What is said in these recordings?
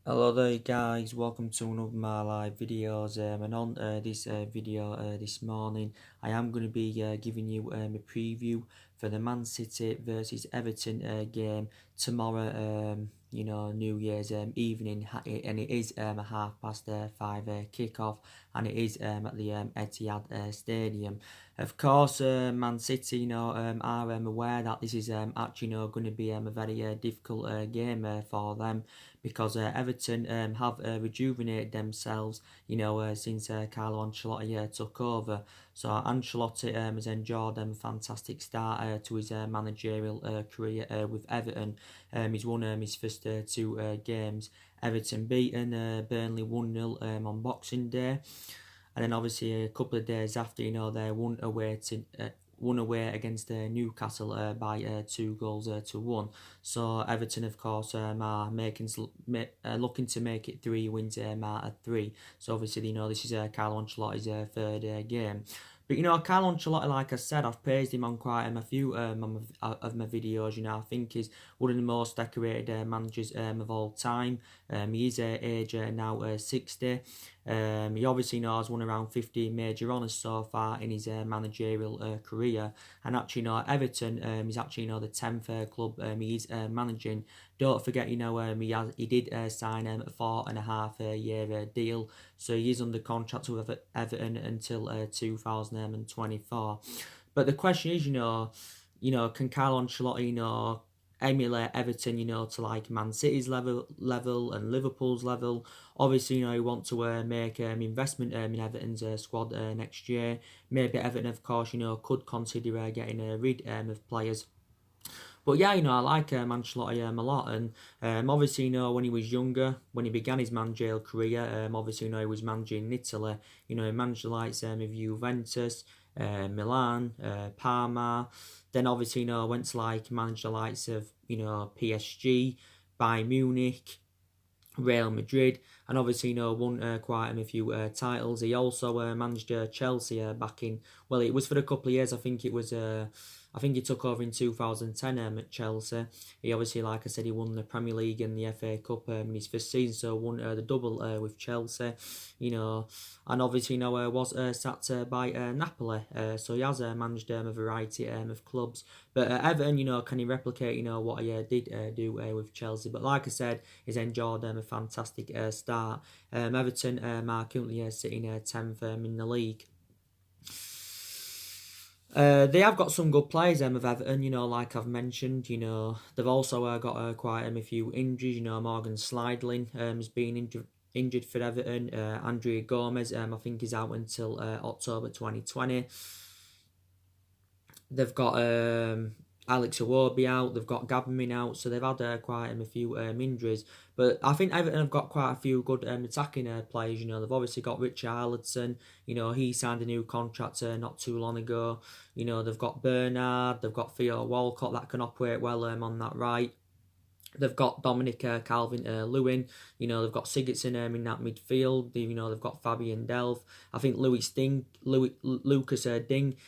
Hello there guys, welcome to another of my live videos and on this video this morning I am going to be giving you a preview for the Man City versus Everton game tomorrow, New Year's evening, and it is a 5:30 kick-off, and it is at the Etihad Stadium. Of course, Man City, are aware that this is actually going to be a very difficult game for them, because Everton have rejuvenated themselves, since Carlo Ancelotti took over. So Ancelotti has enjoyed a fantastic start to his managerial career with Everton. He's won his first two games. Everton beaten Burnley 1-0 on Boxing Day. And then obviously a couple of days after, they won away against Newcastle by 2 goals to 1. So Everton, of course, are looking to make it 3 wins out of 3. So obviously, this is Carlo Ancelotti's third game. But Carlo Ancelotti, like I said, I've praised him on quite a few of my videos. I think he's one of the most decorated managers of all time. He is age now 60. He obviously has won around 15 major honours so far in his managerial career. And actually, Everton is actually the 10th club he's managing. Don't forget, he did sign a 4.5 year deal, so he is under contract with Everton until 2024. But the question is, can Carlo Ancelotti, emulate Everton, to like Man City's level and Liverpool's level? Obviously, he want to make investment in Everton's squad next year. Maybe Everton, of course, could consider getting rid of players. But yeah, I like Ancelotti a lot, and obviously, when he was younger, when he began his managerial career, obviously, he was managing in Italy. He managed the likes of Juventus, Milan, Parma. Then obviously, went to manage the likes of PSG, Bayern Munich, Real Madrid, and obviously won quite a few titles. He also managed Chelsea back in, well, it was for a couple of years. I think he took over in 2010 at Chelsea. He obviously, like I said, he won the Premier League and the FA Cup in his first season, so won the double with Chelsea, and obviously was sacked by Napoli. So he has managed a variety of clubs. But Everton, can he replicate what he did do with Chelsea? But like I said, he's enjoyed a fantastic start. Everton are currently sitting 10th in the league. They have got some good players of Everton, like I've mentioned. They've also got quite a few injuries. Morgan Slidling has been injured for Everton. Andrea Gomez, I think, is out until October 2020. They've got Alex Iwobi out, they've got Gabmin out, so they've had quite a few injuries. But I think Everton have got quite a few good attacking players. They've obviously got Richarlison. He signed a new contract not too long ago. They've got Bernard, they've got Theo Walcott that can operate well on that right. They've got Dominic Calvin-Lewin. They've got Sigurdsson in that midfield. They've got Fabian Delph. I think Lucas Ding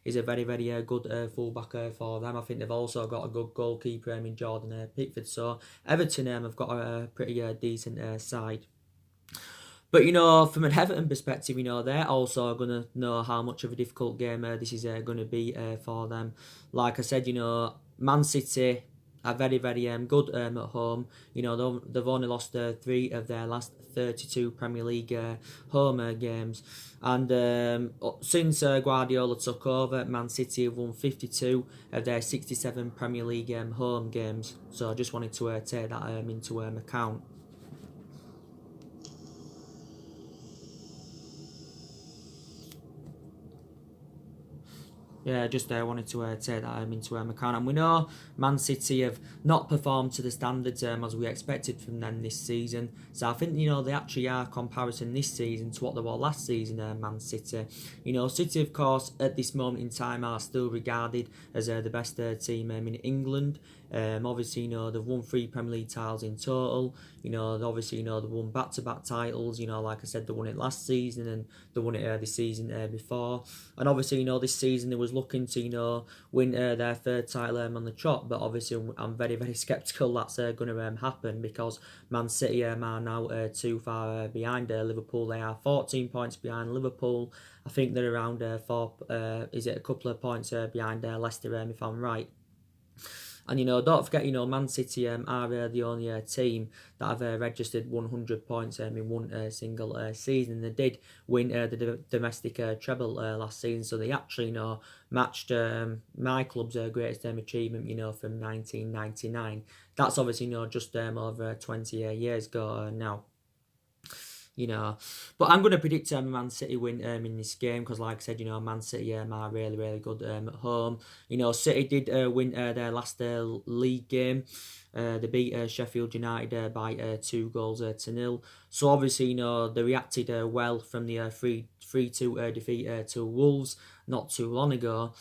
is a very, very good fullback for them. I think they've also got a good goalkeeper in Jordan Pickford. So Everton have got a pretty decent side. But from an Everton perspective, they're also gonna know how much of a difficult game this is gonna be for them. Like I said, Man City are very, very good at home. They've only lost 3 of their last 32 Premier League home games. And since Guardiola took over, Man City have won 52 of their 67 Premier League home games. So I just wanted to take that into account. Yeah, just wanted to take that into account. And we know Man City have not performed to the standards as we expected from them this season. So I think, they actually are comparison this season to what they were last season, Man City. City, of course, at this moment in time are still regarded as the best team in England. Obviously, they've won 3 Premier League titles in total. Obviously, they've won back-to-back titles. Like I said, they won it last season and they won it this season before. And obviously, this season there was was looking to, win their third title on the trot. But obviously, I'm very, very sceptical that's going to happen, because Man City are now too far behind Liverpool. They are 14 points behind Liverpool. I think they're around a couple of points behind Leicester, if I'm right. And don't forget, Man City are the only team that have registered 100 points in one single season. They did win the domestic treble last season, so they actually matched my club's greatest achievement, from 1999. That's obviously just over 20 years ago now. But I'm going to predict Man City win in this game, because like I said, Man City are really, really good at home. City did win their last league game. They beat Sheffield United by 2-0. So obviously, they reacted well from the 3-2 defeat to Wolves not too long ago.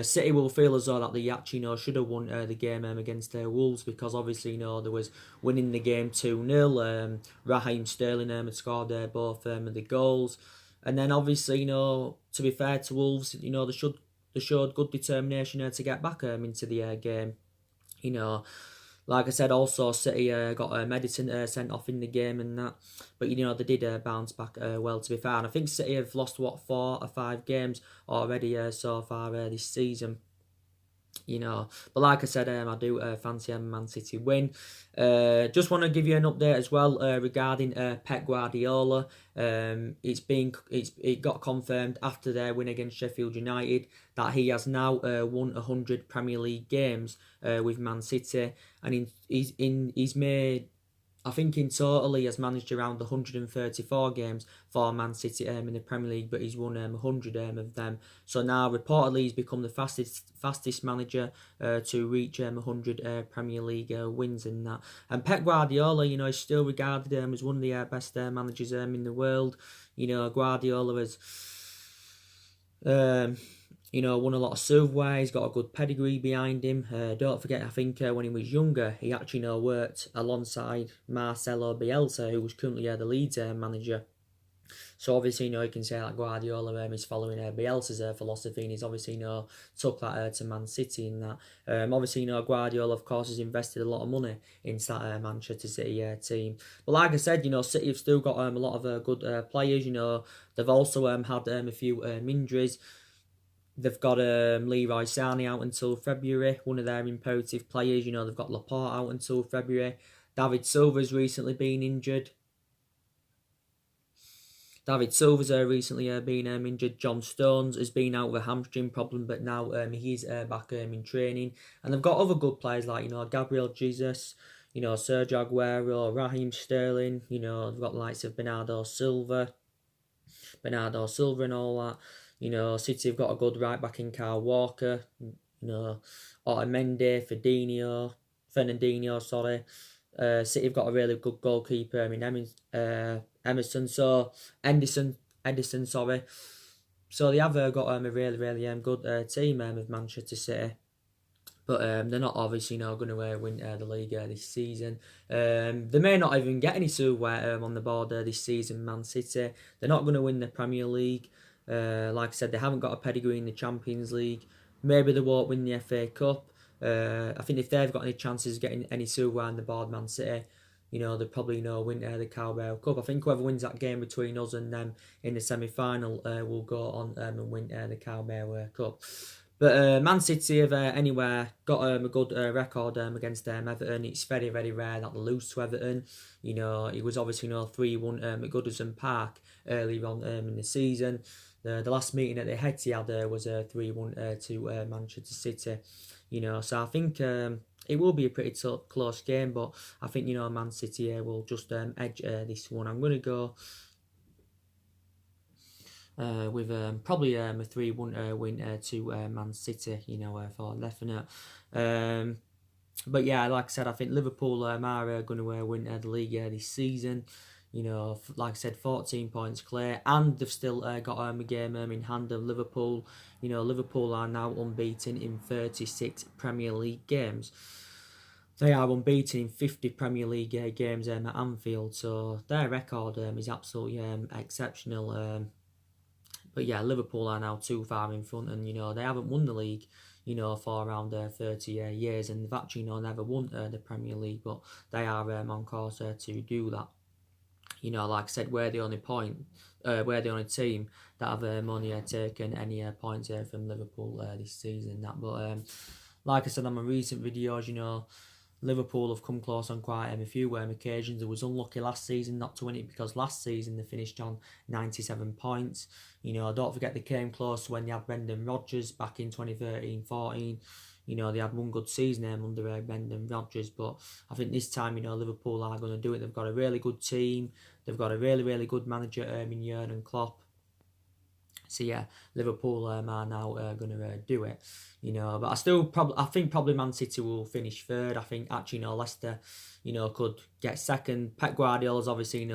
City will feel as though that they actually should have won the game against Wolves, because obviously they was winning the game 2-0. Raheem Sterling had scored both the goals, and then obviously to be fair to Wolves, they showed good determination to get back into the game. Like I said, also City got Medicine sent off in the game and that, but they did bounce back well, to be fair. And I think City have lost 4 or 5 games already so far this season. But like I said, I do fancy Man City win. Just want to give you an update as well regarding Pep Guardiola. It got confirmed after their win against Sheffield United that he has now won 100 Premier League games with Man City, and he's made, I think in total he has managed around 134 games for Man City in the Premier League, but he's won 100 of them. So now reportedly he's become the fastest manager to reach 100 Premier League wins in that. And Pep Guardiola, is still regarded as one of the best managers in the world. Guardiola has won a lot of silverware. He's got a good pedigree behind him. Don't forget, I think when he was younger, he actually worked alongside Marcelo Bielsa, who was currently the Leeds manager. So obviously, you can say that Guardiola is following Bielsa's philosophy, and he's obviously took that to Man City in that. Obviously, Guardiola, of course, has invested a lot of money into that Manchester City team. But like I said, City have still got a lot of good players. They've also had a few injuries. They've got Leroy Sané out until February, one of their imperative players. They've got Laporte out until February. David Silva's recently been injured. David Silva's recently been injured. John Stones has been out with a hamstring problem, but now he's back in training. And they've got other good players like, Gabriel Jesus, Sergio Aguero, Raheem Sterling. They've got the likes of Bernardo Silva and all that. City have got a good right back in Kyle Walker. Otamendi, Fernandinho, sorry. City have got a really good goalkeeper. Emerson, Edison, sorry. So they have got a really, really good team of Manchester City. But they're not obviously going to win the league this season. They may not even get any silverware on the board this season, Man City. They're not going to win the Premier League. Like I said, they haven't got a pedigree in the Champions League. Maybe they won't win the FA Cup. I think if they've got any chances of getting any silverware on the board, Man City, they'll probably win the Carabao Cup. I think whoever wins that game between us and them in the semi-final will go on and win the Carabao Cup. But Man City have anywhere got a good record against Everton. It's very, very rare that they lose to Everton. It was obviously 3-1 at Goodison Park earlier on in the season. The last meeting at the Etihad was 3-1 to Manchester City. So I think it will be a pretty close game, but I think Man City will just edge this one. I'm going to go with probably a 3-1 win to Man City, for definite. But yeah, like I said, I think Liverpool are going to win the league this season. Like I said, 14 points clear, and they've still got a game in hand of Liverpool. Liverpool are now unbeaten in 36 Premier League games. They are unbeaten in 50 Premier League games at Anfield, so their record is absolutely exceptional. But yeah, Liverpool are now too far in front, and they haven't won the league, for around 30 years, and they've actually never won the Premier League, but they are on course to do that. Like I said, we're the only we're the only team that have only taken any points from Liverpool this season. But like I said on my recent videos, Liverpool have come close on quite a few occasions. It was unlucky last season not to win it, because last season they finished on 97 points. Don't forget they came close when they had Brendan Rodgers back in 2013-14. They had one good season under Brendan Rodgers, but I think this time, Liverpool are going to do it. They've got a really good team. They've got a really, really good manager in Jurgen Klopp. So yeah, Liverpool are now going to do it, But I think probably Man City will finish third. I think actually, Leicester, could get second. Pep Guardiola's obviously,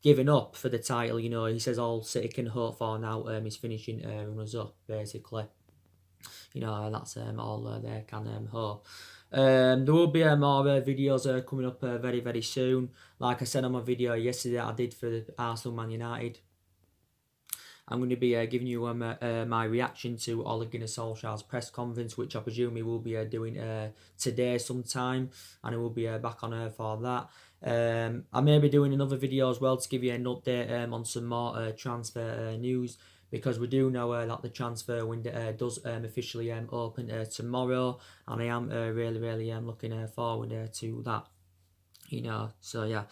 giving up for the title. He says all City can hope for now is finishing runners up, basically. That's all they can hope. There will be more videos coming up very, very soon. Like I said on my video yesterday I did for the Arsenal Man United, I'm going to be giving you my reaction to Ole Gunnar Solskjaer's press conference, which I presume he will be doing today sometime, and he will be back on for that. I may be doing another video as well to give you an update on some more transfer news, because we do know that the transfer window does officially open tomorrow, and I am really, really looking forward to that. So yeah.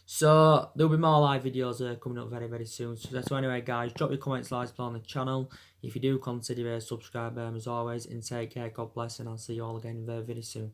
So there'll be more live videos coming up very, very soon. So anyway, guys, drop your comments, likes below on the channel. If you do, consider subscribe as always, and take care. God bless, and I'll see you all again very, very soon.